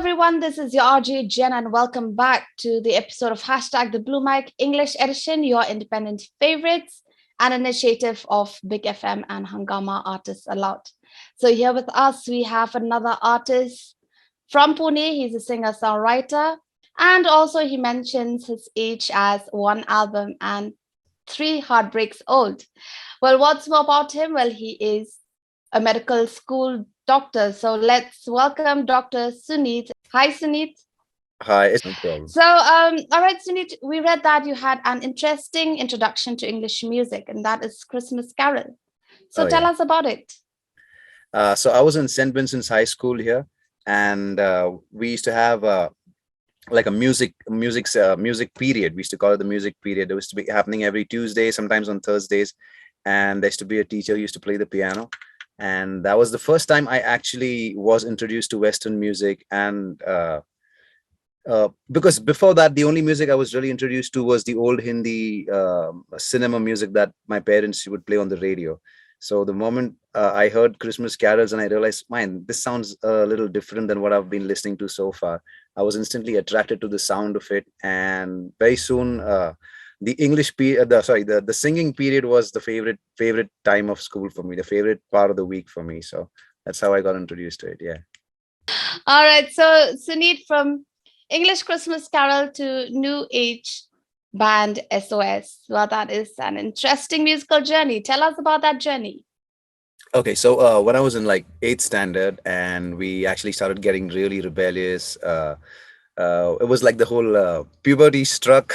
everyone. This is your RJ Jen, and welcome back to the episode of Hashtag the Blue Mic English Edition, your independent favorites, an initiative of Big FM and Hangama Artists Aloud. So, here with us, we have another artist from Pune. He's a singer songwriter, and also he mentions his age as one album and three heartbreaks old. Well, what's more about him? Well, he is a medical school doctor. So let's welcome Dr. Sunit. Hi, Sunit. Hi, it's no problem. So, all right, Sunit, we read that you had an interesting introduction to English music, and that is Christmas Carol. So Oh tell yeah. us about it. So I was in St. Vincent's High School here, and we used to have like a music period. We used to call it the music period. It used to be happening every Tuesday, sometimes on Thursdays, and there used to be a teacher who used to play the piano, and that was the first time I actually was introduced to Western music. And because before that, the only music I was really introduced to was the old Hindi cinema music that my parents would play on the radio. So the moment I heard Christmas carols and I realized, man, this sounds a little different than what I've been listening to so far. I was instantly attracted to the sound of it, and very soon, the the singing period was the favorite time of school for me, the favorite part of the week for me. So that's how I got introduced to it. Yeah. All right. So, Sunit, from English Christmas Carol to New Age band SOS. Well, that is an interesting musical journey. Tell us about that journey. Okay, so when I was in like eighth standard, and we actually started getting really rebellious. It was like the whole puberty struck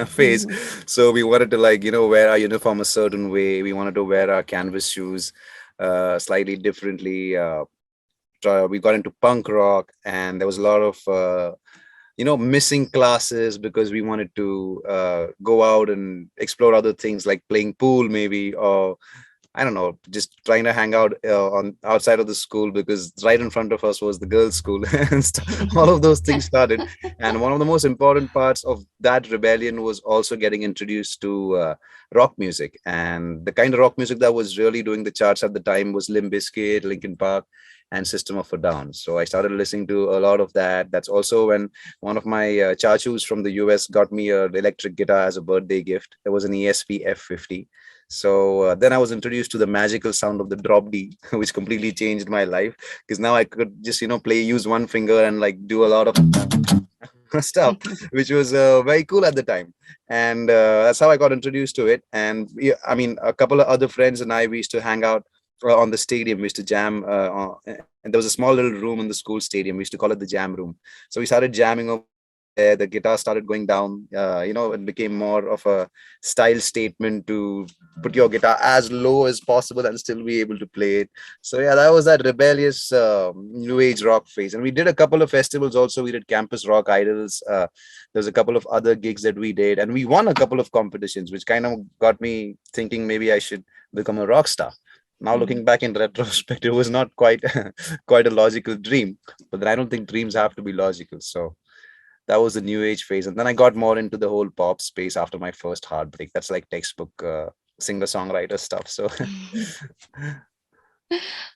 phase. So we wanted to, like, wear our uniform a certain way. We wanted to wear our canvas shoes slightly differently. We got into punk rock, and there was a lot of missing classes because we wanted to go out and explore other things like playing pool maybe, or I don't know, just trying to hang out on outside of the school, because right in front of us was the girls' school. And all of those things started. And one of the most important parts of that rebellion was also getting introduced to rock music. And the kind of rock music that was really doing the charts at the time was Limp Bizkit, Linkin Park, and System of a Down. So I started listening to a lot of that. That's also when one of my chachus from the US got me an electric guitar as a birthday gift. It was an ESP F50. So then I was introduced to the magical sound of the drop D, which completely changed my life, because now I could just use one finger and like do a lot of stuff, which was very cool at the time. And that's how I got introduced to it. And I mean, a couple of other friends and I, we used to hang out on the stadium. We used to jam, and there was a small little room in the school stadium. We used to call it the jam room. So we started jamming over there. The guitar started going down. It became more of a style statement to put your guitar as low as possible and still be able to play it. So yeah, that was that rebellious new age rock phase. And we did a couple of festivals also. We did Campus Rock Idols. There's a couple of other gigs that we did, and we won a couple of competitions, which kind of got me thinking maybe I should become a rock star. Now looking back in retrospect, it was not quite quite a logical dream, but then I don't think dreams have to be logical. So that was the new age phase, and then I got more into the whole pop space after my first heartbreak. That's like textbook singer songwriter stuff. So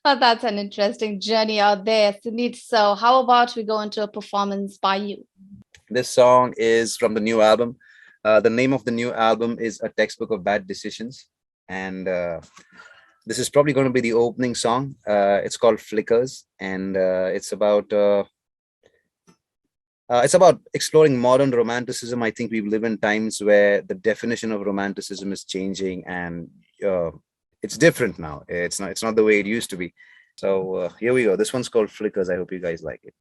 Well, that's an interesting journey out there, Sunit. So, how about we go into a performance by you? this song is from the new album. The name of the new album is A Textbook of Bad Decisions, and this is probably going to be the opening song. It's called Flickers, and it's about exploring modern romanticism. I think we live in times where the definition of romanticism is changing, and it's different now. It's not the way it used to be. So here we go. This one's called Flickers. I hope you guys like it.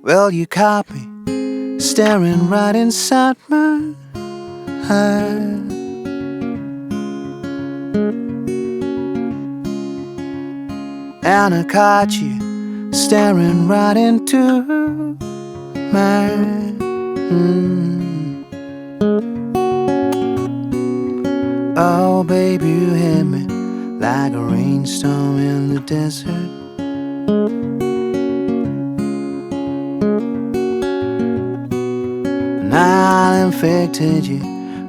Well, you caught me staring right inside my eyes, and I caught you staring right into mine. Oh, baby, you hit me like a rainstorm in the desert. I infected you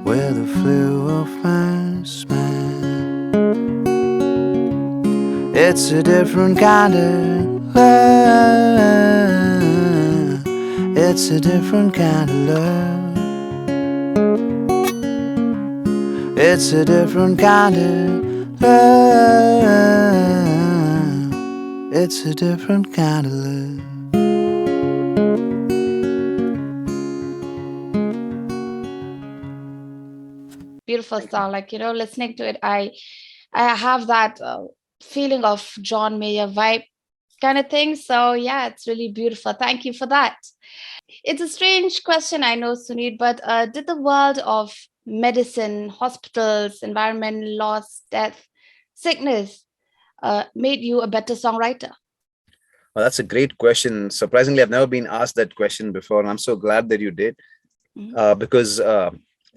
with the flu of my smile. It's a different kind of love. It's a different kind of love. It's a different kind of love. It's a different kind of love. Beautiful song. Like, listening to it, I have that feeling of John Mayer vibe kind of thing. So yeah, it's really beautiful. Thank you for that. It's a strange question, I know, Sunit, but did the world of medicine, hospitals, environment, loss, death, sickness made you a better songwriter? Well, that's a great question. Surprisingly, I've never been asked that question before, and I'm so glad that you did. Because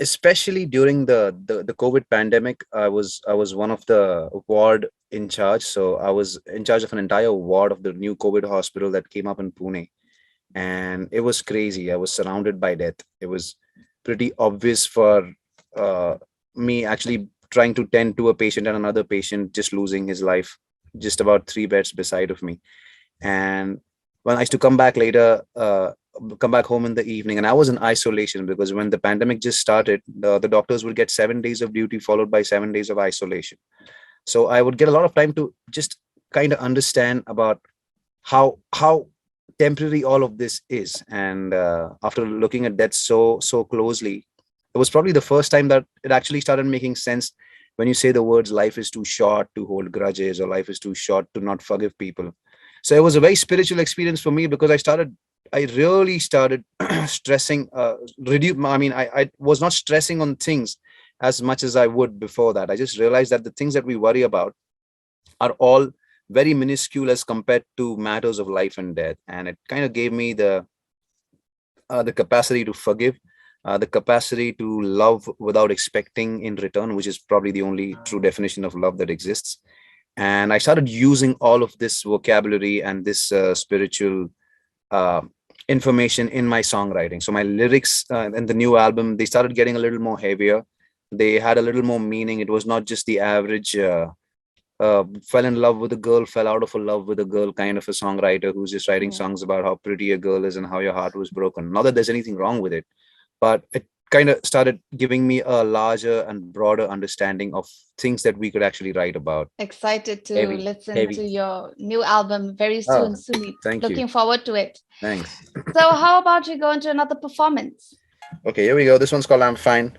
especially during the COVID pandemic, I was one of the ward in charge. So I was in charge of an entire ward of the new COVID hospital that came up in Pune, and it was crazy. I was surrounded by death. It was pretty obvious for uh, me actually trying to tend to a patient and another patient just losing his life just about 3 beds beside of me. And when I used to come back later, come back home in the evening, and I was in isolation because when the pandemic just started, the doctors would get 7 days of duty followed by 7 days of isolation. So I would get a lot of time to just kind of understand about how temporary all of this is. And after looking at that so closely, it was probably the first time that it actually started making sense when you say the words "life is too short to hold grudges" or "life is too short to not forgive people." So it was a very spiritual experience for me because I really started stressing, reduce. I mean, I was not stressing on things as much as I would before that. I just realized that the things that we worry about are all very minuscule as compared to matters of life and death. And it kind of gave me the capacity to forgive, the capacity to love without expecting in return, which is probably the only true definition of love that exists. And I started using all of this vocabulary and this spiritual uh, information in my songwriting. So my lyrics in the new album, they started getting a little more heavier. They had a little more meaning. It was not just the average fell in love with a girl, fell out of a love with a girl kind of a songwriter who's just writing songs about how pretty a girl is and how your heart was broken. Not that there's anything wrong with it, but it kind of started giving me a larger and broader understanding of things that we could actually write about. Excited to Heavy, listen to heavy. your new album very Oh, soon, Sunit. thank you. Looking forward to it. Thanks. So, how about we go into another performance? Okay, here we go. This one's called I'm Fine.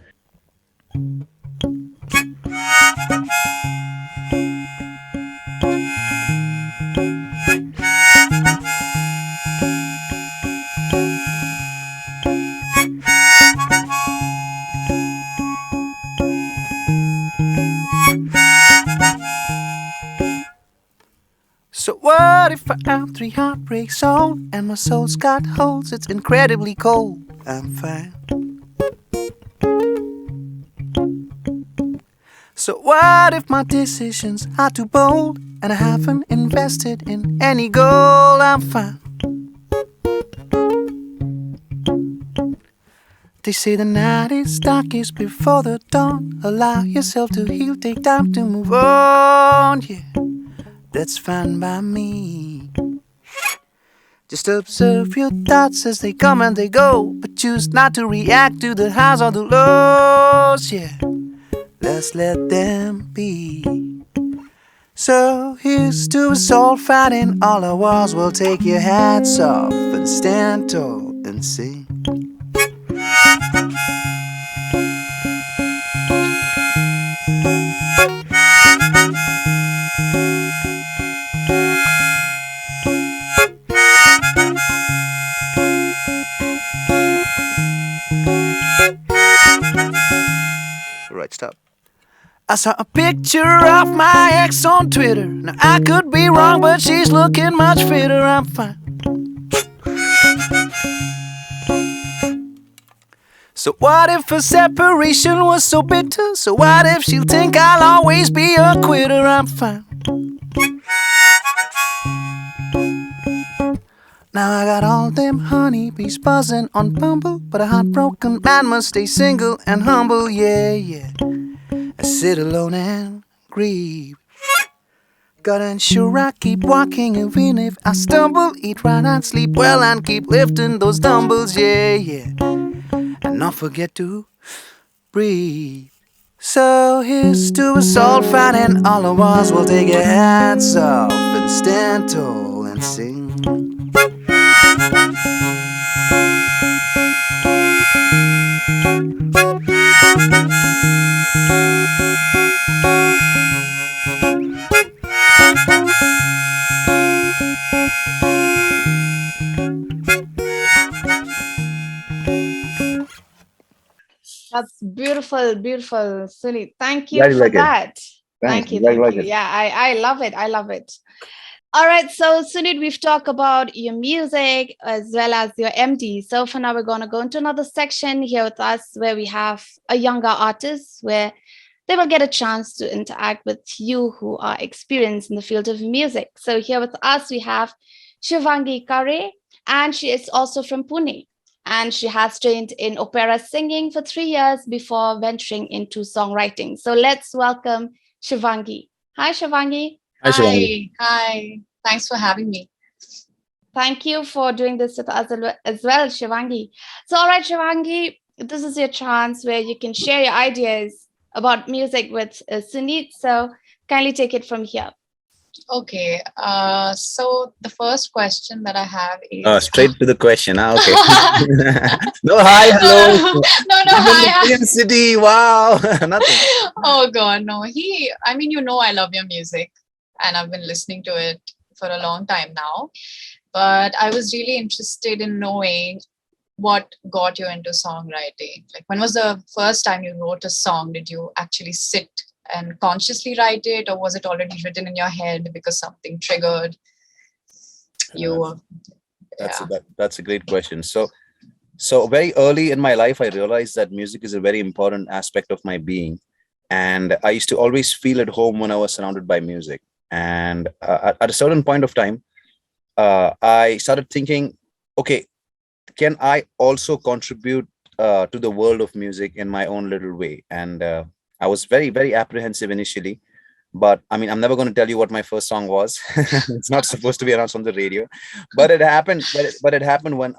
So what if I am 3 heartbreaks on and my soul's got holes? It's incredibly cold. I'm fine. So what if my decisions are too bold and I haven't invested in any gold? I'm fine. They say the night is darkest before the dawn. Allow yourself to heal, take time to move on. Yeah, that's fine by me. Just observe your thoughts as they come and they go, but choose not to react to the highs or the lows. Yeah, let's let them be. So here's to us all fighting all our wars. We'll take your hats off and stand tall and sing. Right, stop. I saw a picture of my ex on Twitter. Now I could be wrong, but she's looking much fitter. I'm fine. So what if a separation was so bitter? So what if she'll think I'll always be a quitter? I'm fine. Now I got all them honeybees buzzing on Bumble, but a heartbroken man must stay single and humble, yeah, yeah. I sit alone and grieve. Gotta ensure I keep walking even if I stumble. Eat right and sleep well and keep lifting those dumbbells, yeah, yeah. And not forget to breathe. So here's to us all fighting all of us. We'll take your hats off and stand tall and sing. That's beautiful, beautiful, Sunit. Thank you Glad you for like it. that. Thanks. Thank I'm you, glad you thank like you. it. Yeah, I love it. I love it. All right, so Sunit, we've talked about your music as well as your MD. So for now, we're going to go into another section here with us where we have a younger artist where they will get a chance to interact with you who are experienced in the field of music. So here with us, we have Shivangi Kale, and she is also from Pune. And she has trained in opera singing for 3 years before venturing into songwriting. So let's welcome Shivangi. Hi, Shivangi. Hi, Shivangi. Hi. Thanks for having me. Thank you for doing this with us as well, Shivangi. So, all right, Shivangi, this is your chance where you can share your ideas about music with Sunit. So, kindly take it from here. Okay. So the first question that I have is Straight to the question. Okay. No, hi, no, hello. no, I'm in the hi. Korean city. Wow. Nothing. Oh God, no. I mean, I love your music and I've been listening to it for a long time now. But I was really interested in knowing what got you into songwriting. Like, when was the first time you wrote a song? Did you actually sit and consciously write it, or was it already written in your head because something triggered Uh, you? that's Yeah. that's a great question. So very early in my life, I realized that music is a very important aspect of my being, and I used to always feel at home when I was surrounded by music. And at a certain point of time, I started thinking, okay, can I also contribute to the world of music in my own little way? And I was very apprehensive initially, but I mean, I'm never going to tell you what my first song was. It's not supposed to be announced on the radio, but it happened. But it happened when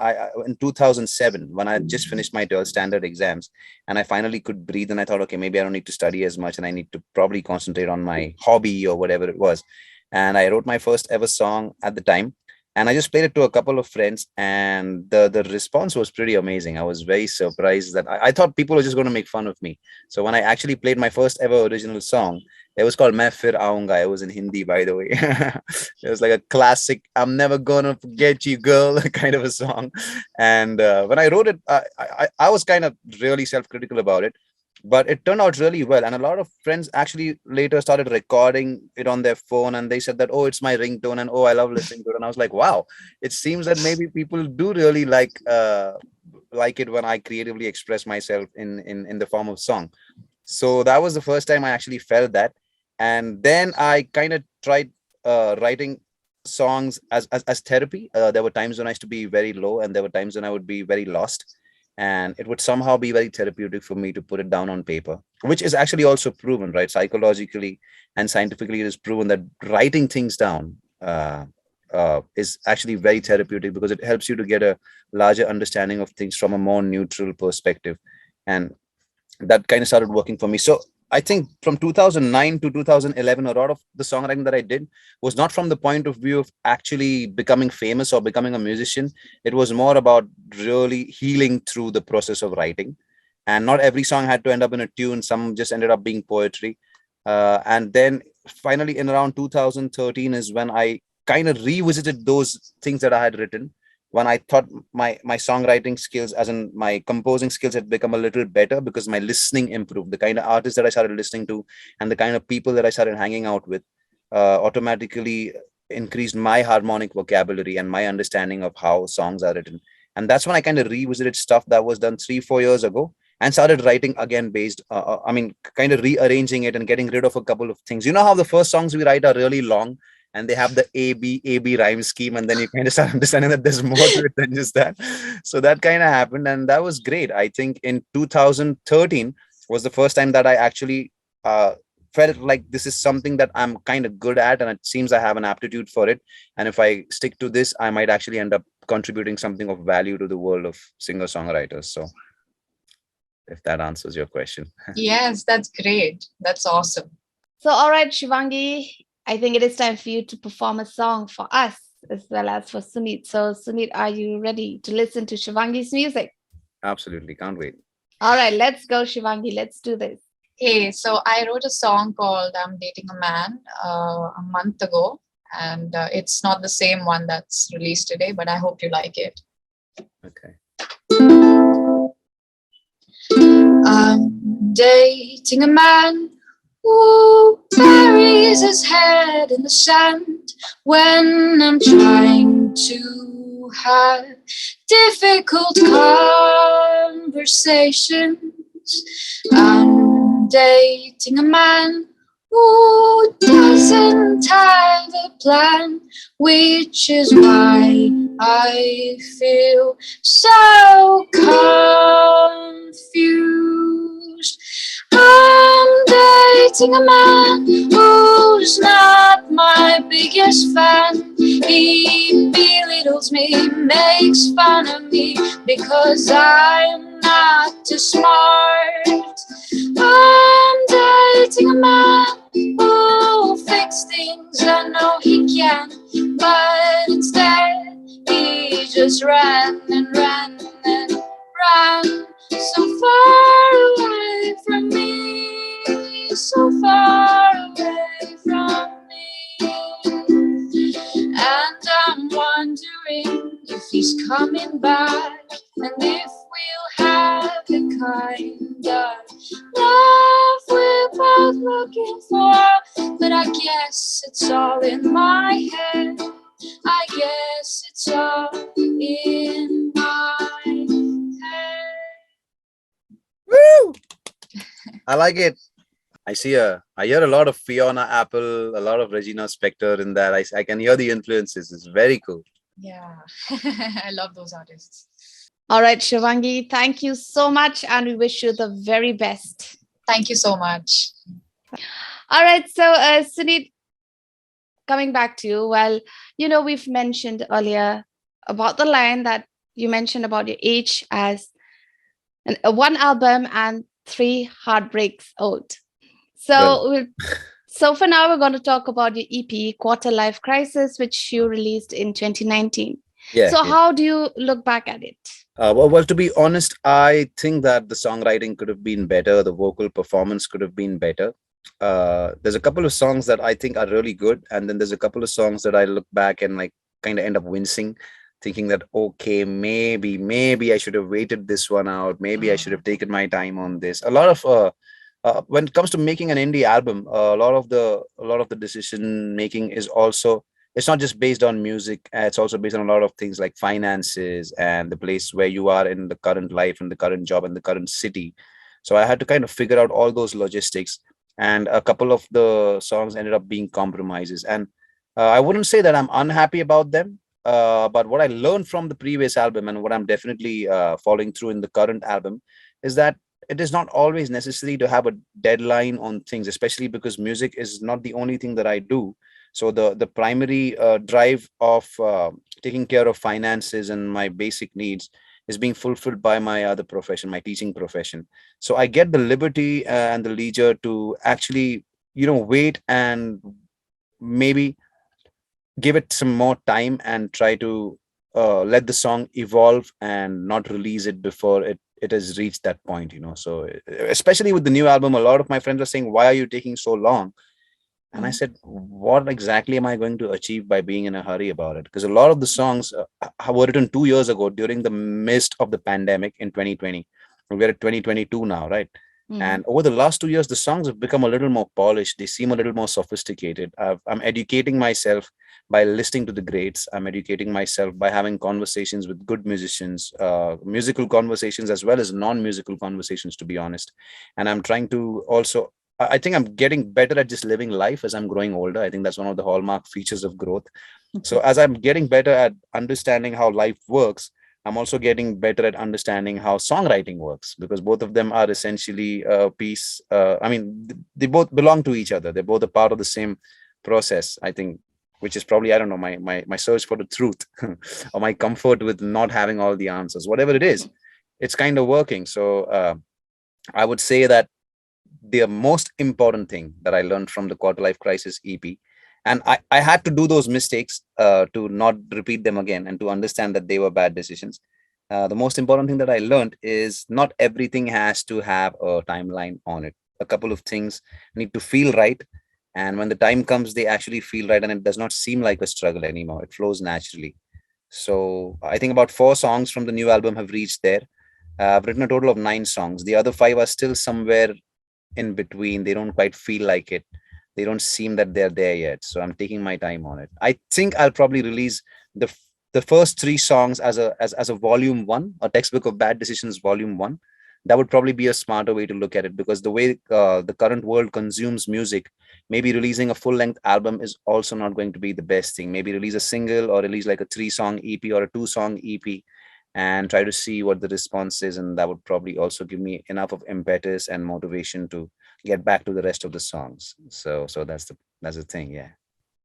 in 2007, when I just finished my 12th standard exams, and I finally could breathe. And I thought, okay, maybe I don't need to study as much, and I need to probably concentrate on my hobby or whatever it was. And I wrote my first ever song at the time, and I just played it to a couple of friends, and the response was pretty amazing. I was very surprised that I thought people were just going to make fun of me. So when I actually played my first ever original song, it was called "Main Fir Aunga." It was in Hindi, by the way. It was like a classic "I'm never gonna forget you, girl" kind of a song. And when I wrote it, I was kind of really self-critical about it, but it turned out really well. And a lot of friends actually later started recording it on their phone, and they said that, oh, it's my ringtone, and oh, I love listening to it. And I was like, wow, it seems that maybe people do really like it when I creatively express myself in the form of song. So that was the first time I actually felt that. And then I kind of tried writing songs as therapy. There were times when I used to be very low, and there were times when I would be very lost, and it would somehow be very therapeutic for me to put it down on paper, which is actually also proven, right? Psychologically and scientifically, it is proven that writing things down is actually very therapeutic, because it helps you to get a larger understanding of things from a more neutral perspective. And that kind of started working for me. So I think from 2009 to 2011, a lot of the songwriting that I did was not from the point of view of actually becoming famous or becoming a musician. It was more about really healing through the process of writing. And not every song had to end up in a tune. Some just ended up being poetry. And then finally, in around 2013 is when I kind of revisited those things that I had written, when I thought my songwriting skills, as in my composing skills, had become a little better because my listening improved. The kind of artists that I started listening to and the kind of people that I started hanging out with automatically increased my harmonic vocabulary and my understanding of how songs are written. And that's when I kind of revisited stuff that was done 3 4 years ago and started writing again based I mean, kind of rearranging it and getting rid of a couple of things. You know how the first songs we write are really long, and they have the AB rhyme scheme, and then you kind of start understanding that there's more to it than just that. So that kind of happened, and that was great. I think in 2013 was the first time that I actually felt like this is something that I'm kind of good at, and it seems I have an aptitude for it. And if I stick to this, I might actually end up contributing something of value to the world of singer songwriters. So if that answers your question. Yes, that's great. That's awesome. So, all right, Shivangi, I think it is time for you to perform a song for us as well as for Sunit. So, Sunit, are you ready to listen to Shivangi's music? Absolutely, can't wait. All right, let's go, Shivangi. Let's do this. Hey, so I wrote a song called I'm Dating a Man a month ago, and it's not the same one that's released today, but I hope you like it. Okay. I'm dating a man who buries his head in the sand when I'm trying to have difficult conversations. I'm dating a man who doesn't have a plan, which is why I feel so confused. I'm dating a man who's not my biggest fan. He belittles me, makes fun of me because I'm not too smart. I'm dating a man who'll fix things I know he can, but instead he just ran and ran and ran so far away from me, so far away from me. And I'm wondering if he's coming back and if we'll have the kind of love we're both looking for. But I guess it's all in my head. I guess it's all in my head. Woo! I like it. I hear a lot of Fiona Apple, a lot of Regina Spektor in that. I can hear the influences. It's very cool. Yeah, I love those artists. All right, Shivangi, thank you so much, and we wish you the very best. Thank you so much. All right, so Sunit, coming back to you. Well, we've mentioned earlier about the line that you mentioned about your age as one album and 3 heartbreaks out. So, so for now, we're going to talk about your EP, Quarter Life Crisis, which you released in 2019. So how do you look back at it? Well, to be honest, I think that the songwriting could have been better. The vocal performance could have been better. There's a couple of songs that I think are really good. And then there's a couple of songs that I look back and like kind of end up wincing, thinking that, okay, maybe I should have waited this one out. Maybe I should have taken my time on this. A lot of when it comes to making an indie album, a lot of the decision making is also, it's not just based on music. It's also based on a lot of things like finances and the place where you are in the current life and the current job and the current city. So I had to kind of figure out all those logistics, and a couple of the songs ended up being compromises. And I wouldn't say that I'm unhappy about them, but what I learned from the previous album and what I'm definitely following through in the current album is that it is not always necessary to have a deadline on things, especially because music is not the only thing that I do. So the primary drive of taking care of finances and my basic needs is being fulfilled by my other profession, my teaching profession. So I get the liberty and the leisure to actually, wait and maybe give it some more time and try to let the song evolve and not release it before it has reached that point. So especially with the new album, a lot of my friends are saying, why are you taking so long? And I said, what exactly am I going to achieve by being in a hurry about it? Because a lot of the songs were written 2 years ago during the midst of the pandemic in 2020. We're at 2022 now, right? And over the last 2 years, the songs have become a little more polished. They seem a little more sophisticated. I'm educating myself by listening to the greats. I'm educating myself by having conversations with good musicians, musical conversations as well as non-musical conversations, to be honest. And I'm trying to also I think I'm getting better at just living life as I'm growing older. I think that's one of the hallmark features of growth. So as I'm getting better at understanding how life works, I'm also getting better at understanding how songwriting works, because both of them are essentially a piece. I mean, they both belong to each other. They're both a part of the same process, I think, which is probably, I don't know, my search for the truth or my comfort with not having all the answers. Whatever it is, it's kind of working. So I would say that the most important thing that I learned from the Quarter Life Crisis EP, and I had to do those mistakes to not repeat them again and to understand that they were bad decisions. The most important thing that I learned is not everything has to have a timeline on it. A couple of things need to feel right. And when the time comes, they actually feel right, and it does not seem like a struggle anymore. It flows naturally. So I think about 4 songs from the new album have reached there. I've written a total of 9 songs. The other 5 are still somewhere in between. They don't quite feel like it. They don't seem that they're there yet. So I'm taking my time on it. I think I'll probably release the first 3 songs as a volume 1, a textbook of bad decisions volume 1. That would probably be a smarter way to look at it, because the way the current world consumes music, maybe releasing a full length album is also not going to be the best thing. Maybe release a single, or release like a 3-song EP or a 2-song EP, and try to see what the response is. And that would probably also give me enough of impetus and motivation to get back to the rest of the songs. So that's the thing. Yeah.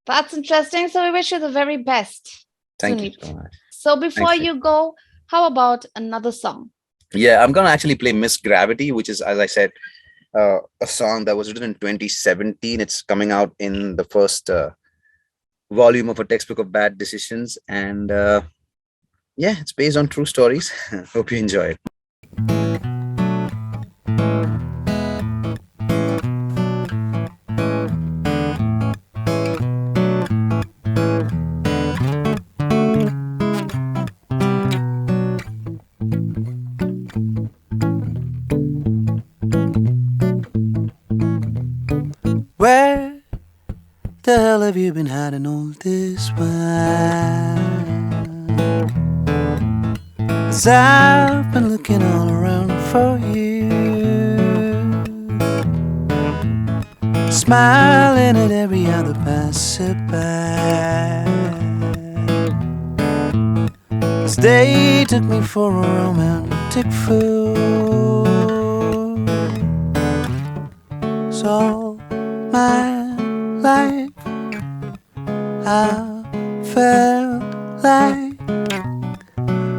That's interesting. So we wish you the very best, Thank you Sunit. so much. So before Thanks. you go, how about another song? Yeah, I'm gonna actually play Miss Gravity, which is, as I said, a song that was written in 2017. It's coming out in the first volume of a textbook of bad decisions, and yeah, it's based on true stories. Hope you enjoy it. Where the hell have you been hiding all this while? 'Cause I've been looking all around for you, smiling at every other passerby. 'Cause they took me for a romantic fool. So my life, I felt like,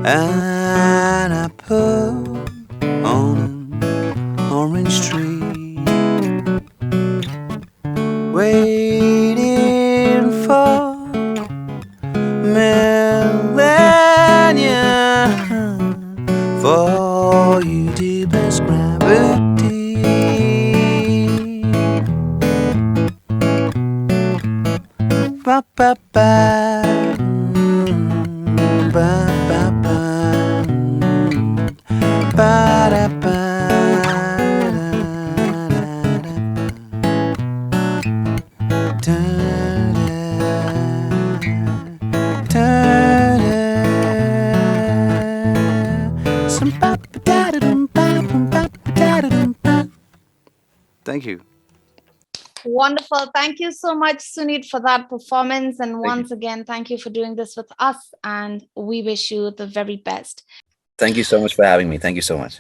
and I put on an orange tree, waiting for millennia, for you to best gravity. Ba ba ba, ba ba ba, ba da ba, da da da. Some ba ba da da dum ba ba ba da da dum ba. Thank you. Wonderful. Thank you so much, Sunit, for that performance. And you. once again, thank you for doing this with us. And we wish you the very best. Thank you so much for having me. Thank you so much.